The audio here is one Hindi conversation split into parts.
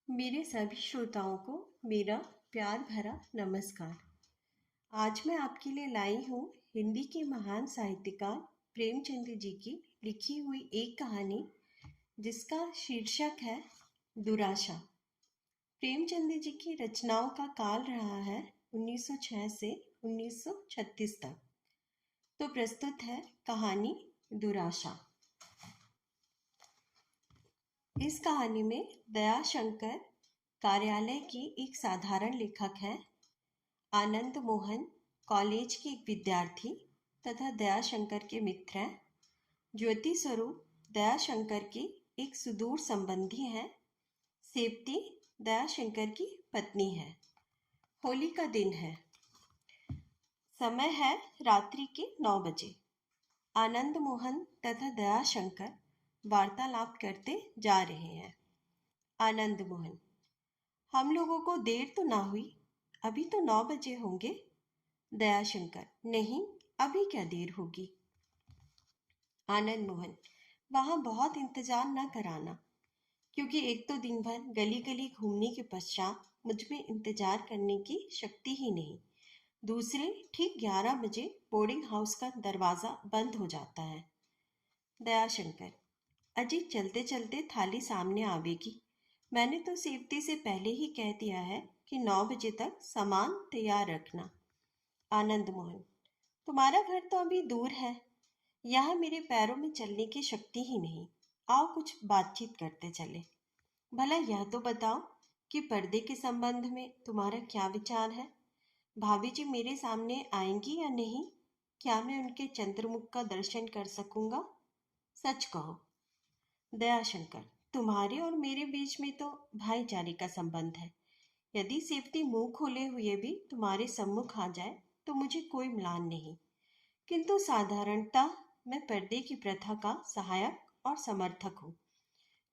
मेरे सभी श्रोताओं को मेरा प्यार भरा नमस्कार। आज मैं आपके लिए लाई हूँ हिंदी के महान साहित्यकार प्रेमचंद जी की लिखी हुई एक कहानी जिसका शीर्षक है दुराशा। प्रेमचंद जी की रचनाओं का काल रहा है 1906 से 1936 तक। तो प्रस्तुत है कहानी दुराशा। इस कहानी में दयाशंकर कार्यालय की एक साधारण लेखक है। आनंद मोहन कॉलेज के एक विद्यार्थी तथा दयाशंकर के मित्र हैं। ज्योति स्वरूप दयाशंकर की एक सुदूर संबंधी है। सेवती दयाशंकर की पत्नी है। होली का दिन है। समय है रात्रि के 9 बजे। आनंद मोहन तथा दयाशंकर वार्तालाप करते जा रहे हैं। आनंद मोहन: हम लोगों को देर तो ना हुई? अभी तो 9 बजे होंगे। दयाशंकर: नहीं, अभी क्या देर होगी। आनंद मोहन: वहां बहुत इंतजार न कराना, क्योंकि एक तो दिन भर गली गली घूमने के पश्चात मुझ में इंतजार करने की शक्ति ही नहीं। दूसरे ठीक 11 बजे बोर्डिंग हाउस का दरवाजा बंद हो जाता है। दयाशंकर: अजी, चलते चलते थाली सामने आवेगी। मैंने तो सेवती से पहले ही कह दिया है कि 9 बजे तक सामान तैयार रखना। आनंद मोहन: तुम्हारा घर तो अभी दूर है। यहाँ मेरे पैरों में चलने की शक्ति ही नहीं। आओ कुछ बातचीत करते चले। भला यह तो बताओ कि पर्दे के संबंध में तुम्हारा क्या विचार है। भाभी जी मेरे सामने आएंगी या नहीं? क्या मैं उनके चंद्रमुख का दर्शन कर सकूंगा? सच कहो। दयाशंकर: तुम्हारे और मेरे बीच में तो भाईचारे का संबंध है। यदि सेवती मुंह खोले हुए भी तुम्हारे सम्मुख आ जाए तो मुझे कोई म्लान नहीं, किंतु साधारणतः मैं पर्दे की प्रथा का सहायक और समर्थक हूँ,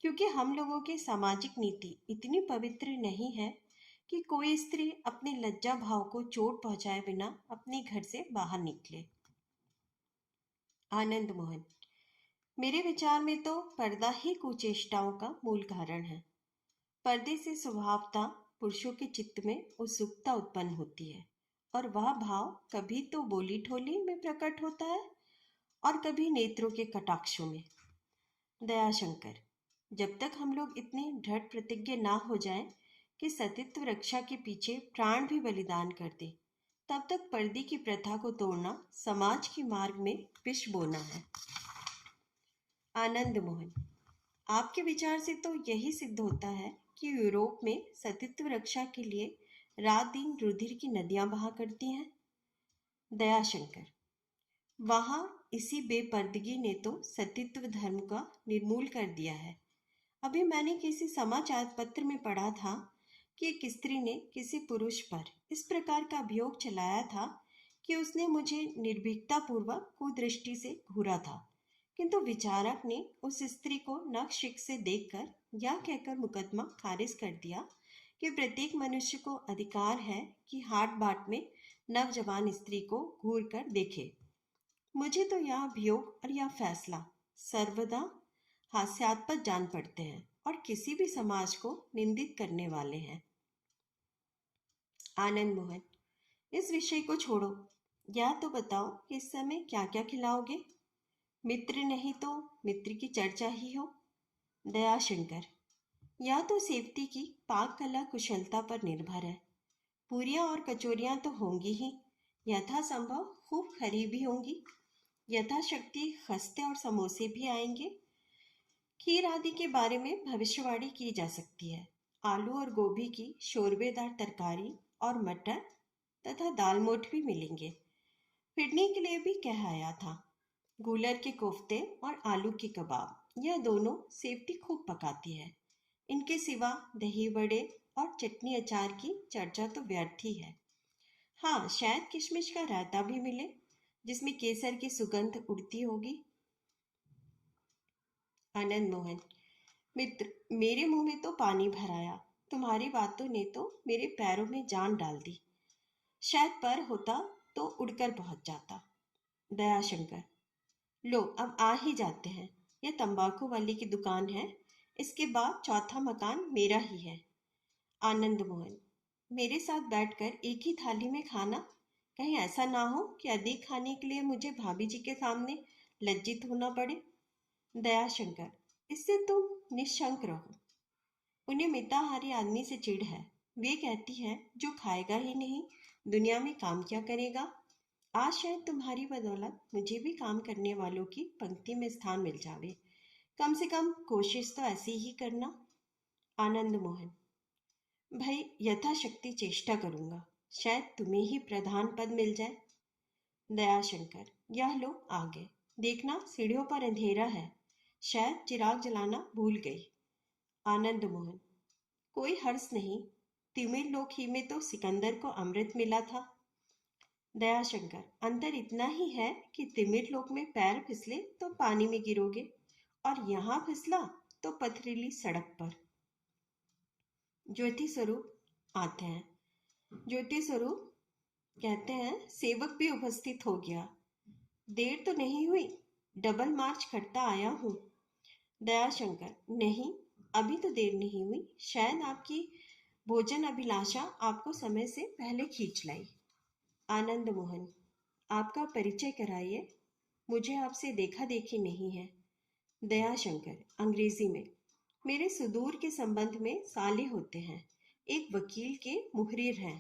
क्योंकि हम लोगों की सामाजिक नीति इतनी पवित्र नहीं है कि कोई स्त्री अपने लज्जा भाव को चोट पहुंचाए बिना अपने घर से बाहर निकले। आनंद मोहन: मेरे विचार में तो पर्दा ही कुचेष्टाओं का मूल कारण है। पर्दे से स्वभावतः पुरुषों के चित्त में उत्सुकता उत्पन्न होती है, और वह भाव कभी तो बोली ठोली में प्रकट होता है और कभी नेत्रों के कटाक्षों में। दयाशंकर: जब तक हम लोग इतने दृढ़ प्रतिज्ञ ना हो जाएं कि सतीत्व रक्षा के पीछे प्राण भी बलिदान कर दे, तब तक पर्दे की प्रथा को तोड़ना समाज के मार्ग में विष बोना है। आनंद मोहन: आपके विचार से तो यही सिद्ध होता है कि यूरोप में सतीत्व रक्षा के लिए रात दिन रुधिर की नदियां बहा करती हैं। दयाशंकर: वहां इसी बेपर्दगी ने तो सतीत्व धर्म का निर्मूल कर दिया है। अभी मैंने किसी समाचार पत्र में पढ़ा था कि एक स्त्री ने किसी पुरुष पर इस प्रकार का अभियोग चलाया था कि उसने मुझे निर्भीकता पूर्वक कुदृष्टि से घूरा था, किंतु विचारक ने उस स्त्री को नखशिख से देखकर यह कहकर मुकदमा खारिज कर दिया कि प्रत्येक मनुष्य को अधिकार है कि हाट बाट में नवजवान स्त्री को घूर कर देखे। मुझे तो यह अभियोग और यह फैसला सर्वदा हास्यास्पद जान पड़ते हैं और किसी भी समाज को निंदित करने वाले हैं। आनंद मोहन: इस विषय को छोड़ो, यह तो बताओ कि इस समय क्या क्या खिलाओगे। मित्र नहीं तो मित्र की चर्चा ही हो। दयाशंकर: यह तो सेवती की पाक कला कुशलता पर निर्भर है। पूरियां और कचौरियां तो होंगी ही, यथासंभव खूब खरी भी होंगी। यथाशक्ति खस्ते और समोसे भी आएंगे। खीर आदि के बारे में भविष्यवाणी की जा सकती है। आलू और गोभी की शोरबेदार तरकारी और मटर तथा दाल मोठ भी मिलेंगे। फिरनी के लिए भी कह आया था। गूलर के कोफ्ते और आलू के कबाब, यह दोनों सेवती खूब पकाती है। इनके सिवा दही बड़े और चटनी अचार की चर्चा तो व्यर्थ ही है। हाँ, शायद किशमिश का रायता भी मिले जिसमें केसर की सुगंध उड़ती होगी। आनंद मोहन: मित्र, मेरे मुंह में तो पानी भर आया। तुम्हारी बातों ने तो मेरे पैरों में जान डाल दी। शायद पर होता तो उड़कर पहुंच जाता। दयाशंकर: लो, अब आ ही जाते हैं। यह तंबाकू वाले की दुकान है। इसके बाद चौथा मकान मेरा ही है। आनंद मोहन, मेरे साथ बैठकर एक ही थाली में खाना, कहीं ऐसा ना हो कि अधिक खाने के लिए मुझे भाभी जी के सामने लज्जित होना पड़े। दयाशंकर, इससे तुम निशंक रहो। उन्हें मिताहारी आदमी से चिढ़ है। वे कहती हैं जो खाएगा ही नहीं दुनिया में काम क्या करेगा। आज शायद तुम्हारी बदौलत मुझे भी काम करने वालों की पंक्ति में स्थान मिल जावे। कम से कम कोशिश तो ऐसी ही करना। आनंद मोहन, भाई यथाशक्ति चेष्टा करूंगा, शायद तुम्हें ही प्रधान पद मिल जाए। दयाशंकर, यह लो आ गए। देखना सीढ़ियों पर अंधेरा है, शायद चिराग जलाना भूल गई। आनंद मोहन, कोई हर्ष नहीं, तिमिर लोक ही में तो सिकंदर को अमृत मिला था। दयाशंकर, अंतर इतना ही है कि तिमिर लोक में पैर फिसले तो पानी में गिरोगे और यहाँ फिसला तो पथरीली सड़क पर। ज्योति स्वरूप आते हैं। ज्योति स्वरूप कहते हैं सेवक भी उपस्थित हो गया। देर तो नहीं हुई, डबल मार्च करता आया हूँ। दयाशंकर, नहीं, अभी तो देर नहीं हुई, शायद आपकी भोजन अभिलाषा आपको समय से पहले खींच लाई। आनंद मोहन, आपका परिचय कराइए, मुझे आपसे देखा देखी नहीं है। दयाशंकर अंग्रेजी में, मेरे सुदूर के संबंध में साले होते हैं, एक वकील के मुहर्रिर हैं,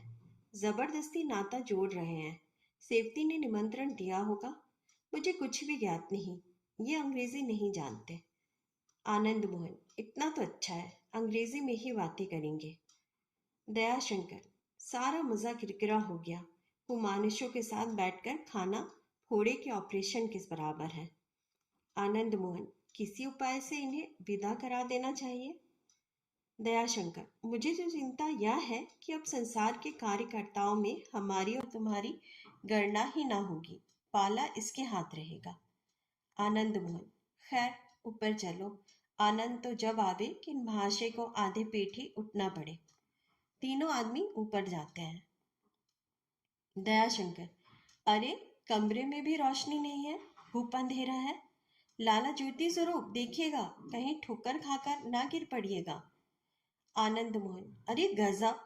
जबरदस्ती नाता जोड़ रहे हैं। सेवती ने निमंत्रण दिया होगा, मुझे कुछ भी ज्ञात नहीं, ये अंग्रेजी नहीं जानते। आनंद मोहन, इतना तो अच्छा है, अंग्रेजी में ही बातें करेंगे। दयाशंकर, सारा मजा किरकिरा हो गया, वो मानुषों के साथ बैठकर खाना फोड़े के ऑपरेशन के बराबर है। आनंद मोहन, किसी उपाय से इन्हें विदा करा देना चाहिए। दयाशंकर, मुझे जो चिंता यह है कि अब संसार के कार्यकर्ताओं में हमारी और तुम्हारी गणना ही ना होगी, पाला इसके हाथ रहेगा। आनंद मोहन, खैर ऊपर चलो, आनंद तो जब आवे कि महाशय को आधे पेट ही उठना पड़े। तीनों आदमी ऊपर जाते हैं। दयाशंकर, अरे कमरे में भी रोशनी नहीं है, खूब अंधेरा है। लाला ज्योति स्वरूप देखिएगा, कहीं ठोकर खाकर ना गिर पड़िएगा। आनंद मोहन, अरे गजब,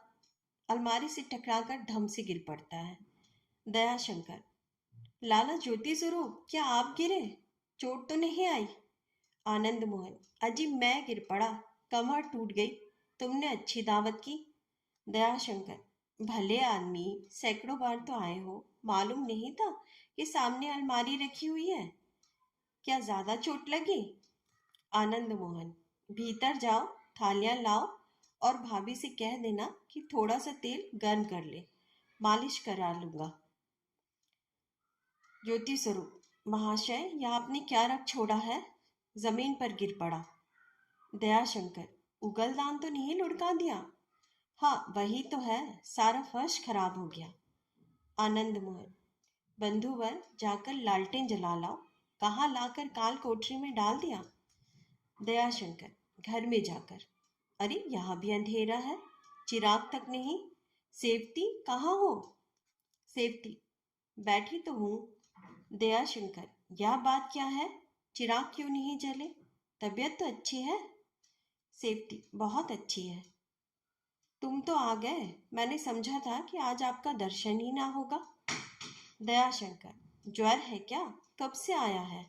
अलमारी से टकराकर धम से गिर पड़ता है। दयाशंकर, लाला ज्योति स्वरूप क्या आप गिरे, चोट तो नहीं आई। आनंद मोहन, अजी मैं गिर पड़ा, कमर टूट गई, तुमने अच्छी दावत की। दयाशंकर, भले आदमी, सैकड़ों बार तो आए हो, मालूम नहीं था कि सामने अलमारी रखी हुई है, क्या ज्यादा चोट लगी। आनंद मोहन, भीतर जाओ, थालियां लाओ और भाभी से कह देना कि थोड़ा सा तेल गर्म कर ले, मालिश करा लूंगा। ज्योति स्वरूप, महाशय यह आपने क्या रख छोड़ा है, जमीन पर गिर पड़ा। दयाशंकर, उगलदान तो नहीं लुढ़का दिया। हाँ वही तो है, सारा फर्श खराब हो गया। आनंद मोहन, बंधुवर जाकर लालटेन जला लाओ, कहाँ लाकर काल कोठरी में डाल दिया। दयाशंकर, घर में जाकर, अरे यहाँ भी अंधेरा है, चिराग तक नहीं। सेवती कहाँ हो। सेवती, बैठी तो हूँ। दयाशंकर, यह बात क्या है, चिराग क्यों नहीं जले, तबीयत तो अच्छी है। सेवती, बहुत अच्छी है। तुम तो आ गए, मैंने समझा था कि आज आपका दर्शन ही ना होगा। दयाशंकर, ज्वर है क्या, कब से आया है।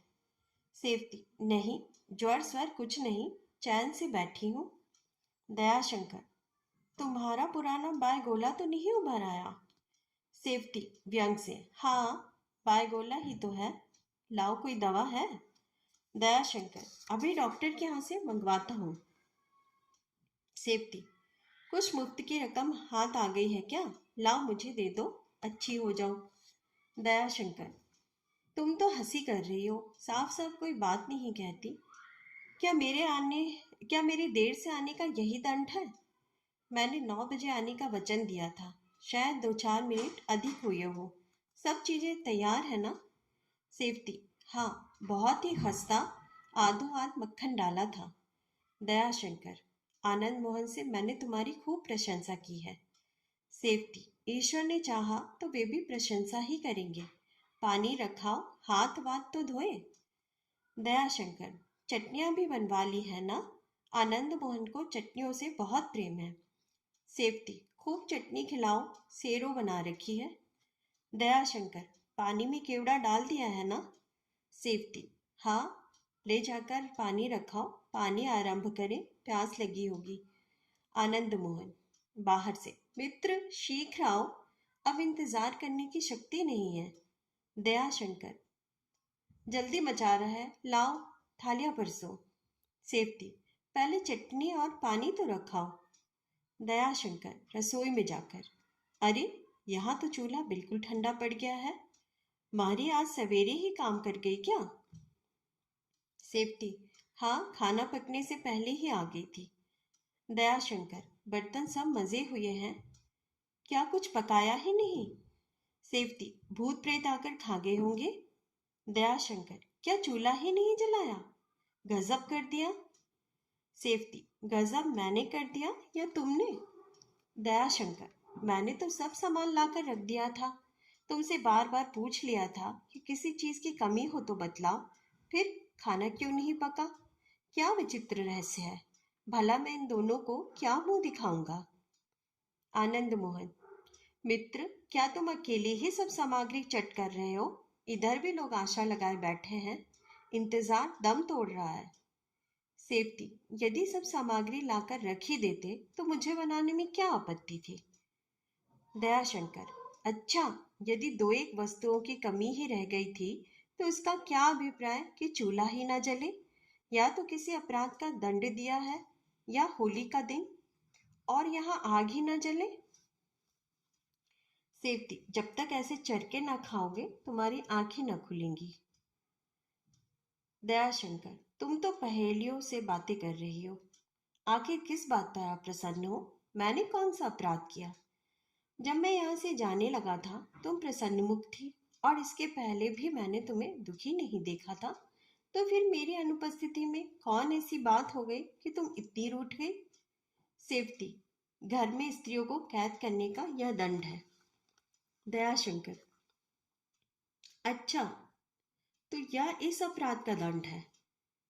सेवती, नहीं, ज्वर स्वर कुछ नहीं, चैन से बैठी हूँ। दयाशंकर, तुम्हारा पुराना बायगोला तो नहीं उभर आया। सेवती व्यंग से, हाँ बायगोला ही तो है, लाओ कोई दवा है। दयाशंकर, अभी डॉक्टर के यहाँ से मंगवाता हूँ। सेवती, कुछ मुफ्त की रकम हाथ आ गई है क्या, लाओ मुझे दे दो, अच्छी हो जाओ। दयाशंकर, तुम तो हंसी कर रही हो, साफ साफ कोई बात नहीं कहती। क्या मेरे आने क्या मेरी देर से आने का यही दंड है। मैंने 9 बजे आने का वचन दिया था, शायद 2-4 मिनट अधिक हुए हो। सब चीजें तैयार है ना। सेवती, हाँ बहुत ही खस्ता, आधो आध मक्खन डाला था। दयाशंकर, आनंद मोहन से मैंने तुम्हारी खूब प्रशंसा की है। सेवती, ईश्वर ने चाहा तो वे भी प्रशंसा ही करेंगे, पानी रखाओ, हाथ वाथ तो धोए। दयाशंकर, चटनियां भी बनवा ली है ना, आनंद मोहन को चटनियों से बहुत प्रेम है। सेफ्टी, खूब चटनी खिलाओ, सेरो बना रखी है। दयाशंकर, पानी में केवड़ा डाल दिया है ना? सेफ्टी, हाँ, ले जाकर पानी रखाओ, पानी आरंभ करें, प्यास लगी होगी। आनंद मोहन, बाहर से, मित्र शीघ्र आओ, अब इंतजार करने की शक्ति नहीं है। दयाशंकर, जल्दी मचा रहा है, लाओ, थालियां परसो। सेफ्टी, पहले चटनी और पानी तो रखाओ। दयाशंकर, रसोई में जाकर, अरे, यहाँ तो चूल्हा बिल्कुल ठंडा पड़ गया है। मारी आज सवेरे ही काम कर गई क्या? सेफ्टी, हाँ, खाना पकने से पहले ही आ गई थी। दयाशंकर, बर्तन सब मजे हुए हैं, क्या कुछ पकाया ही नहीं? सेफ्टी, भूत प्रेत आकर खा गए होंगे। दयाशंकर, क्या चूल्हा ही नहीं जलाया? गजब कर दिया। सेफ्टी, गजब मैंने कर दिया या तुमने? दयाशंकर, मैंने तो सब सामान लाकर रख दिया था, तुमसे बार बार पूछ लिया था कि किसी चीज की कमी हो तो बतलाओ, फिर खाना क्यों नहीं पका? क्या विचित्र रहस्य है, भला मैं इन दोनों को क्या मुंह दिखाऊंगा? आनंद मोहन, मित्र, क्या तुम अकेले ही सब सामग्री चट कर रहे हो? इधर भी लोग आशा लगाए बैठे हैं, इंतजार दम तोड़ रहा है। सेफ्टी, यदि सब सामग्री लाकर रख ही देते तो मुझे बनाने में क्या आपत्ति थी? दयाशंकर, अच्छा, यदि दो एक वस्तुओं की कमी ही रह गई थी तो इसका क्या अभिप्राय कि चूल्हा ही ना जले? या तो किसी अपराध का दंड दिया है, या होली का दिन, और यहाँ आग ही ना जले। सेफ्टी, जब तक ऐसे चरके ना खाओगे तुम्हारी आंखें न खुलेंगी। दयाशंकर, तुम तो पहेलियों से बातें कर रही हो, आखिर किस बात पर आप प्रसन्न हो? मैंने कौन सा अपराध किया? जब मैं यहाँ से जाने लगा था तुम प्रसन्न मुख थी, और इसके पहले भी मैंने तुम्हें दुखी नहीं देखा था, तो फिर मेरी अनुपस्थिति में कौन ऐसी बात हो गई कि तुम इतनी रूठ गई? सेफ्टी, घर में स्त्रियों को कैद करने का यह दंड है। दयाशंकर, अच्छा, तो यह इस अपराध का दंड है।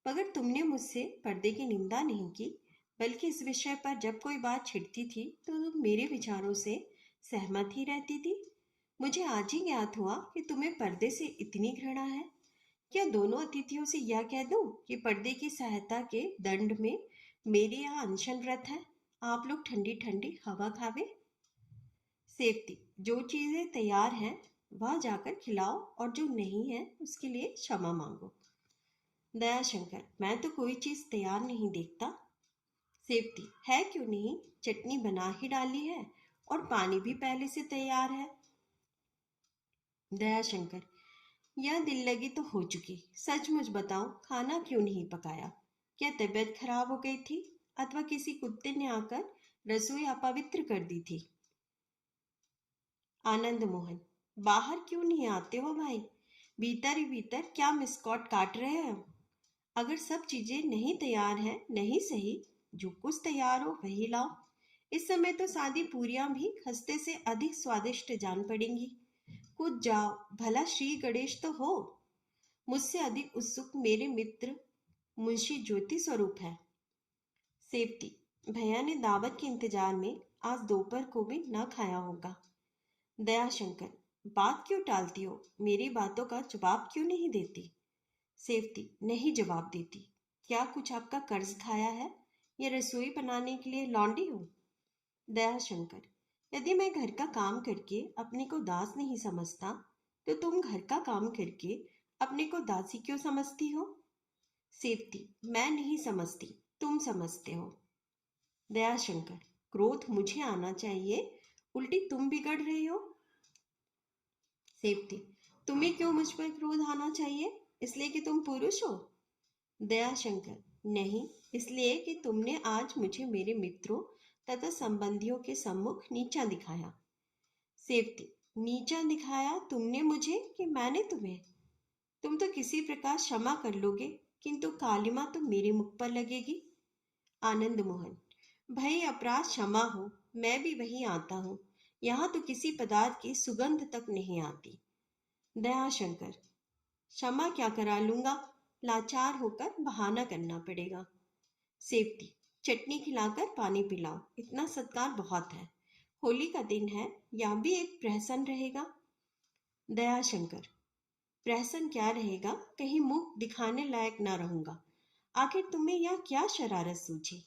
मगर तुमने मुझसे पर्दे की निंदा नहीं की, बल्कि इस विषय पर जब कोई बात छिड़ती थी तो तुम मेरे विचारों से सहमत ही रहती थी। मुझे आज ही ज्ञात हुआ कि तुम्हें पर्दे से इतनी घृणा है। क्या दोनों अतिथियों से यह कह दूं कि पर्दे की सहायता के दंड में मेरे यहाँ अनशन व्रत है, आप लोग ठंडी ठंडी हवा खावे? सेफ्टी, जो चीजें तैयार हैं वह जाकर खिलाओ, और जो नहीं है उसके लिए क्षमा मांगो। दयाशंकर, मैं तो कोई चीज तैयार नहीं देखता। सेफ्टी, है क्यों नहीं, चटनी बना ही डाली है और पानी भी पहले से तैयार है। दयाशंकर, यह दिल लगी तो हो चुकी, सचमुच बताओ, खाना क्यों नहीं पकाया? क्या तबीयत खराब हो गई थी, अथवा किसी कुत्ते ने आकर रसोई अपवित्र कर दी थी? आनंद मोहन, बाहर क्यों नहीं आते हो भाई, भीतर ही भीतर क्या मिसकॉट काट रहे हो? अगर सब चीजें नहीं तैयार हैं, नहीं सही, जो कुछ तैयार हो वही लाओ। इस समय तो सादी पूरियां भी खस्ते से अधिक स्वादिष्ट जान पड़ेंगी। कूद जाओ, भला श्री गणेश तो हो। मुझसे अधिक उत्सुक मेरे मित्र मुंशी ज्योति स्वरूप है। सेफ्टी, भैया ने दावत के इंतजार में आज दोपहर को भी न खाया होगा। दयाशंकर, बात क्यों टालती हो, मेरी बातों का जवाब क्यों नहीं देती? सेफ्टी, नहीं जवाब देती, क्या कुछ आपका कर्ज खाया है, या रसोई बनाने के लिए लौंडी हूँ? दयाशंकर, यदि मैं घर का काम करके अपने को दास नहीं समझता तो तुम घर का काम करके अपने को दासी क्यों समझती हो? सेफ्टी, मैं नहीं समझती, तुम समझते हो। दयाशंकर, क्रोध मुझे आना चाहिए, उल्टी तुम बिगड़ रही हो। सेफ्टी, तुम्हें क्यों मुझ पर क्रोध आना चाहिए, इसलिए कि तुम पुरुष हो? दयाशंकर, नहीं, इसलिए कि तुमने आज मुझे मेरे मित्रों तथा संबंधियों के सम्मुख नीचा दिखाया। सेफ्टी, नीचा दिखाया तुमने मुझे कि मैंने तुम्हें? तुम तो किसी प्रकार क्षमा कर लोगे, किंतु कालिमा तो मेरे मुख पर लगेगी। आनंद मोहन, भई अपराध क्षमा हो, मैं भी वहीं आता हूँ, यहाँ तो किसी पदार्थ की सुगंध तक नहीं आती। दयाशंकर, क्षमा क्या करा लूंगा, लाचार होकर बहाना करना पड़ेगा। सेफ्टी, चटनी खिलाकर पानी पिलाओ, इतना सत्कार बहुत है। होली का दिन है, यह भी एक प्रहसन रहेगा। दयाशंकर, प्रहसन क्या रहेगा, कहीं मुंह दिखाने लायक ना रहूंगा। आखिर तुम्हें यह क्या शरारत सूझी?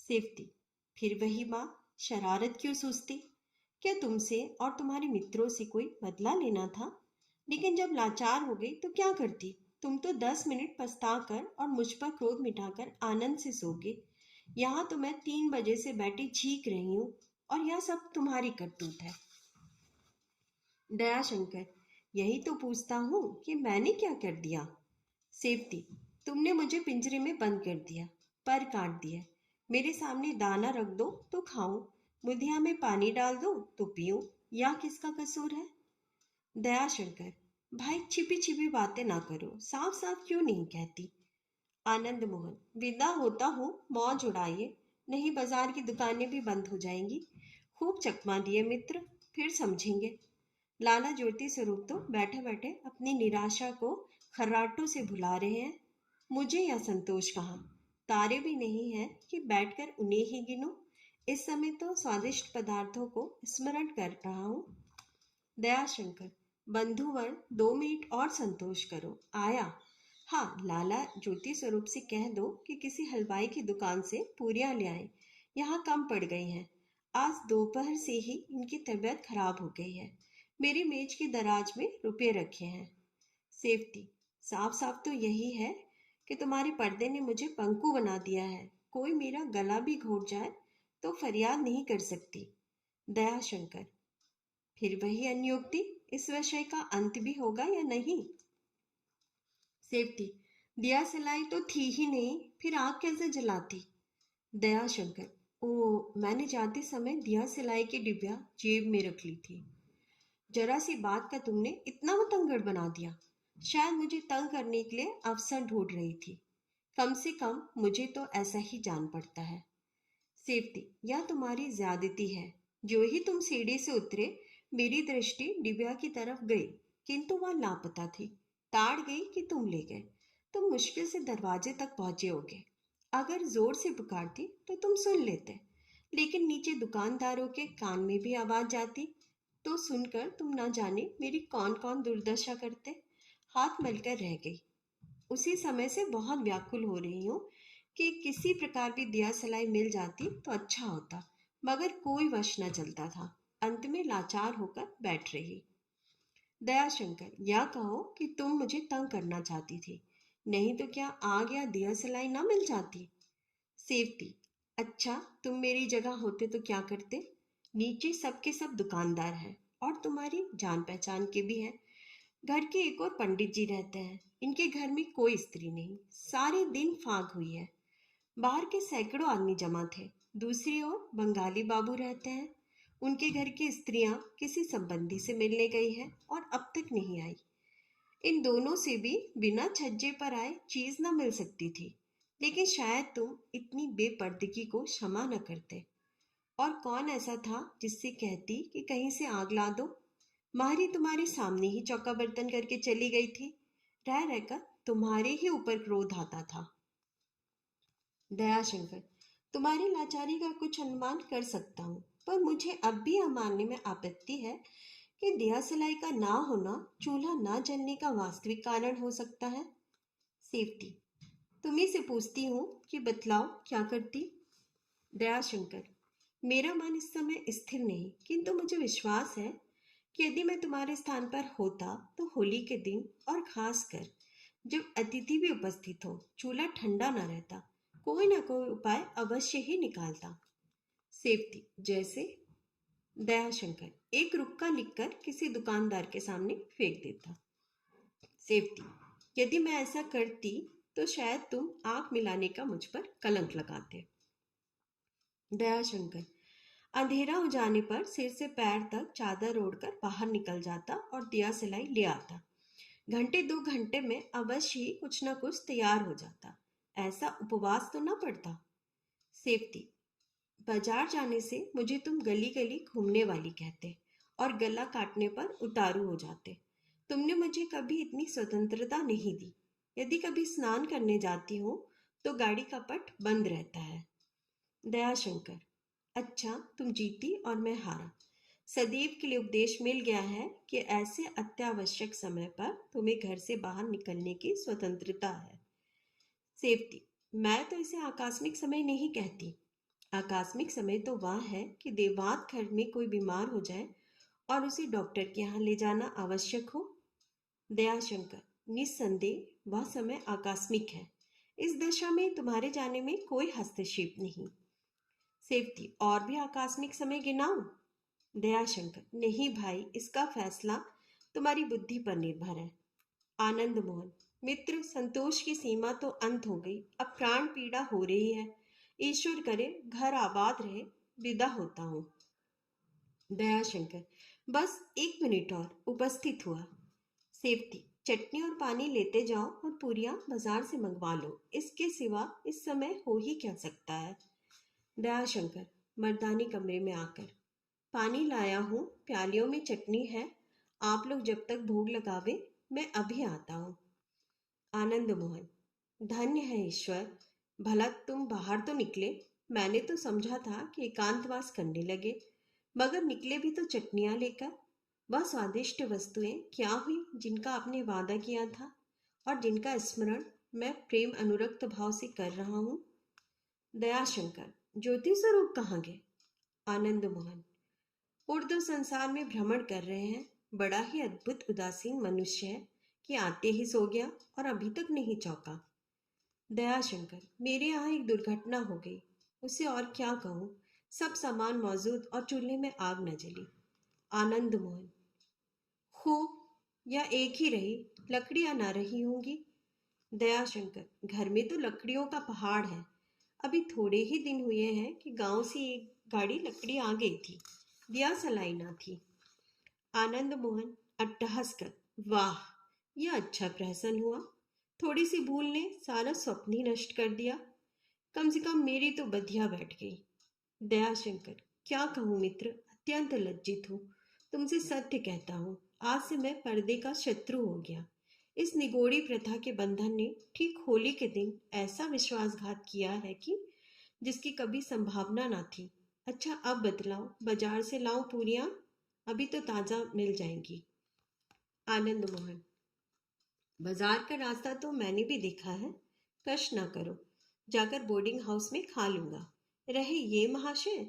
सेफ्टी, फिर वही बात, शरारत क्यों सूझती? क्या तुमसे और तुम्हारे मित्रों से कोई बदला लेना था? लेकिन जब लाचार हो गई तो क्या करती? तुम तो 10 मिनट पछता कर और मुझ पर क्रोध मिटाकर आनंद से सोगे। यहाँ तो मैं 3 बजे से बैठी चीख रही हूँ और यह सब तुम्हारी करतूत है। दयाशंकर, यही तो पूछता हूँ कि मैंने क्या कर दिया? सेफ्टी, तुमने मुझे पिंजरे में बंद कर दिया, पर काट दिया। मेरे सामने दाना रख दो तो खाऊं, मुधिया में पानी डाल दो तो पीऊं, या किसका कसूर है? दयाशंकर, भाई छिपी छिपी बातें ना करो, साफ साफ क्यों नहीं कहती? आनंद मोहन, विदा होता हूँ, मौज उड़ाइए, नहीं बाजार की दुकानें भी बंद हो जाएंगी। खूब चकमा दिए मित्र, फिर समझेंगे। लाला ज्योति स्वरूप तो बैठे बैठे अपनी निराशा को खर्राटों से भुला रहे हैं। मुझे यह संतोष कहाँ, तारे भी नहीं है कि बैठकर उन्हें ही गिनूं। इस समय तो स्वादिष्ट पदार्थों को स्मरण कर रहा हूँ। दयाशंकर, बंधुवर 2 मिनट और संतोष करो, आया। हाँ, लाला ज्योति स्वरूप से कह दो कि किसी हलवाई की दुकान से पूरियां ले आए, यहाँ कम पड़ गई हैं। आज दोपहर से ही इनकी तबीयत खराब हो गई है। मेरी मेज की दराज में रुपये रखे हैं। सेफ्टी, साफ साफ तो यही है कि तुम्हारे पर्दे ने मुझे पंकु बना दिया है। कोई मेरा गला भी घोट जाए तो फरियाद नहीं कर सकती। दयाशंकर, फिर वही अन्योक्ति, इस विषय का अंत भी होगा या नहीं? सेफ्टी, दिया सलाई तो थी ही नहीं, फिर आग कैसे जलाती? दयाशंकर, ओ, मैंने जाते समय दिया सिलाई की डिबिया जेब में रख ली थी। जरा सी बात का तुमने इतना मतंगड़ बना दिया। शायद मुझे तंग करने के लिए अवसर ढूंढ रही थी। कम से कम मुझे तो ऐसा ही जान पड़ता है। सेफ्टी, यह तुम्हारी ज्यादती है। जो ही तुम सीढ़ी से उतरे, मेरी दृष्टि डिबिया की तरफ गई, किंतु वह लापता थी। ताड़ गई कि तुम ले गए। तुम मुश्किल से दरवाजे तक पहुंचे होगे। अगर जोर से पुकारती तो तुम सुन लेते, लेकिन नीचे दुकानदारों के कान में भी आवाज जाती तो सुनकर तुम ना जाने मेरी कौन कौन दुर्दशा करते। हाथ मलकर रह गई। उसी समय से बहुत व्याकुल हो रही हूँ कि किसी प्रकार भी दिया सलाई मिल जाती तो अच्छा होता, मगर कोई वश न चलता था। अंत में लाचार होकर बैठ रही। दयाशंकर, यह कहो कि तुम मुझे तंग करना चाहती थी, नहीं तो क्या आग या दिया सलाई ना मिल जाती? सेफ्टी, अच्छा, तुम मेरी जगह होते तो क्या करते? नीचे सबके सब दुकानदार हैं और तुम्हारी जान पहचान के भी हैं। घर के एक और पंडित जी रहते हैं। इनके घर में कोई स्त्री नहीं, सारे दिन फाग हुई है। बाहर के सैकड़ों आदमी जमा थे। दूसरी ओर बंगाली बाबू रहते हैं। उनके घर की स्त्रियां किसी संबंधी से मिलने गई है और अब तक नहीं आई। इन दोनों से भी बिना छज्जे पर आए चीज न मिल सकती थी, लेकिन शायद तुम इतनी बेपर्दगी को क्षमा न करते। और कौन ऐसा था जिससे कहती कि कहीं से आग ला दो? मारी तुम्हारे सामने ही चौका बर्तन करके चली गई थी। रह रहकर तुम्हारे ही ऊपर क्रोध आता था। दयाशंकर, तुम्हारी लाचारी का कुछ अनुमान कर सकता हूँ, पर मुझे अब भी यह मानने में आपत्ति है कि दिया सलाई का ना होना चूल्हा ना जलने का वास्तविक कारण हो सकता है। सेफ्टी, तुम्ही से पूछती हूँ कि बतलाओ क्या करती? दयाशंकर, मेरा मन इस समय स्थिर नहीं, किंतु मुझे विश्वास है कि यदि मैं तुम्हारे स्थान पर होता तो होली के दिन और खासकर जब अतिथि भी उपस्थित हो, चूल्हा ठंडा न रहता, कोई ना कोई उपाय अवश्य ही निकालता। सेफ्टी, जैसे? दयाशंकर, एक रुक्का लिखकर किसी दुकानदार के सामने फेंक देता। सेफ्टी, यदि मैं ऐसा करती तो शायद तुम आंख मिलाने का मुझ पर कलंक लगाते। दयाशंकर, अंधेरा हो जाने पर सिर से पैर तक चादर ओढ़कर बाहर निकल जाता और दिया सिलाई ले आता। घंटे 2 घंटे में अवश्य ही कुछ न कुछ तैयार हो जाता। ऐसा उपवास तो न पड़ता। सेफ्टी, बाजार जाने से मुझे तुम गली गली घूमने वाली कहते और गला काटने पर उतारू हो जाते। तुमने मुझे कभी इतनी स्वतंत्रता नहीं दी। यदि कभी स्नान करने जाती हूँ तो गाड़ी का पट बंद रहता है। दयाशंकर, अच्छा तुम जीती और मैं हारा। सदैव के लिए उपदेश मिल गया है कि ऐसे अत्यावश्यक समय पर तुम्हें घर से बाहर निकलने की स्वतंत्रता है। सेफ्टी, मैं तो इसे आकस्मिक समय नहीं कहती। आकस्मिक समय तो वह है कि देवात घर में कोई बीमार हो जाए और उसे डॉक्टर के यहाँ ले जाना आवश्यक हो। दयाशंकर, निस्संदेह वह समय आकस्मिक है। इस दशा में तुम्हारे जाने में कोई हस्तक्षेप नहीं। सेफ्टी, और भी आकस्मिक समय गिनाऊं? दयाशंकर, नहीं भाई, इसका फैसला तुम्हारी बुद्धि पर निर्भर है। आनंद मोहन, मित्र संतोष की सीमा तो अंत हो गई, अब प्राण पीड़ा हो रही है। ईश्वर करे घर आबाद रहे। विदा होता हूँ। दयाशंकर, बस 1 मिनट और उपस्थित हुआ। सेफ्टी, चटनी और पानी लेते जाओ और पूरियां बाजार से मंगवा लो। इसके सिवा इस समय हो ही क्या सकता है। दयाशंकर, मर्दानी कमरे में आकर, पानी लाया हूँ, प्यालियों में चटनी है। आप लोग जब तक भोग लगावे, मैं अभी आता हूँ। आनंद मोहन, धन्य है ईश्वर, भला तुम बाहर तो निकले। मैंने तो समझा था कि एकांतवास करने लगे, मगर निकले भी तो चटनियां लेकर। वह स्वादिष्ट वस्तुएं क्या हुई जिनका आपने वादा किया था और जिनका स्मरण मैं प्रेम अनुरक्त भाव से कर रहा हूँ। दयाशंकर, ज्योति स्वरूप कहाँ गए? आनंद मोहन, उर्दू संसार में भ्रमण कर रहे हैं। बड़ा ही अद्भुत उदासीन मनुष्य है कि आते ही सो गया और अभी तक नहीं चौका। दयाशंकर, मेरे यहाँ एक दुर्घटना हो गई, उसे और क्या कहूँ। सब सामान मौजूद और चूल्हे में आग न जली। आनंद मोहन, खूब, या एक ही रही, लकड़ियां ना रही होंगी। दयाशंकर, घर में तो लकड़ियों का पहाड़ है। अभी थोड़े ही दिन हुए हैं कि गांव से एक गाड़ी लकड़ी आ गई थी, दिया सलाई ना थी। आनंद मोहन अट्टहास कर, वाह, यह अच्छा प्रहसन हुआ। थोड़ी सी भूल ने सारा स्वप्न ही नष्ट कर दिया। कम से कम मेरी तो बधिया बैठ गई। दयाशंकर, क्या कहूँ मित्र, अत्यंत लज्जित हूँ। तुमसे सत्य कहता हूँ, आज से मैं पर्दे का शत्रु हो गया। इस निगोड़ी प्रथा के बंधन ने ठीक होली के दिन ऐसा विश्वासघात किया है कि जिसकी कभी संभावना ना थी। अच्छा अब बतलाओ, बाजार से लाऊं पूरियां? अभी तो ताजा मिल जाएंगी। आनंद मोहन, बाजार का रास्ता तो मैंने भी देखा है। कष्ट ना करो, जाकर बोर्डिंग हाउस में खा लूंगा। रहे ये महाशय,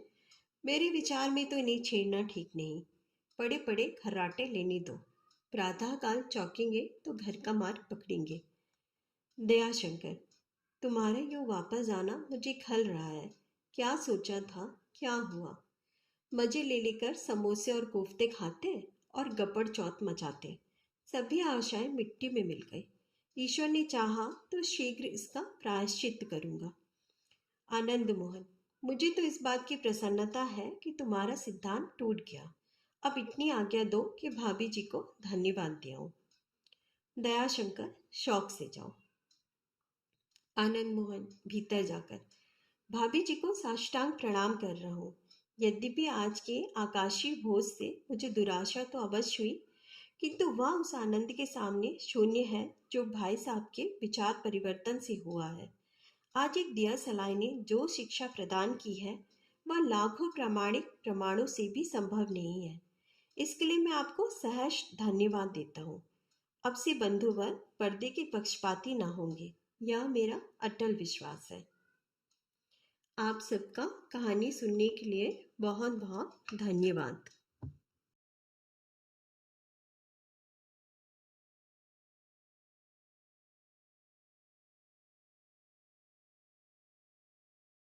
मेरे विचार में तो इन्हें छेड़ना ठीक नहीं। पड़े पड़े खर्राटे लेने दो। प्रातःकाल चौकेंगे तो घर का मार्ग पकड़ेंगे। दयाशंकर, तुम्हारे यूं वापस आना मुझे खल रहा है। क्या सोचा था, क्या हुआ? मजे ले लेकर समोसे और कोफ्ते खाते और गपड़ चौथ मचाते। सभी आशाएं मिट्टी में मिल गई। ईश्वर ने चाहा तो शीघ्र इसका प्रायश्चित करूंगा। आनंद मोहन, मुझे तो इस बात की प्रसन्नता है कि तुम्हारा सिद्धांत टूट गया। अब इतनी आज्ञा दो कि भाभी जी को धन्यवाद दियाऊं। दयाशंकर, शौक से जाओ। आनंद मोहन भीतर जाकर, भाभी जी को साष्टांग प्रणाम कर रहा हूँ। यद्यपि आज के आकाशीय भोज से मुझे दुराशा तो अवश्य हुई, किंतु वह उस आनंद के सामने शून्य है जो भाई साहब के विचार परिवर्तन से हुआ है। आज एक दिया सलाई ने जो शिक्षा प्रदान की है, वह लाखों प्रामाणिक प्रमाणों से भी संभव नहीं है। इसके लिए मैं आपको सहर्ष धन्यवाद देता हूँ। अब से बंधुवर पर्दे के पक्षपाती ना होंगे, यह मेरा अटल विश्वास है। आप सबका कहानी सुनने के लिए बहुत बहुत धन्यवाद।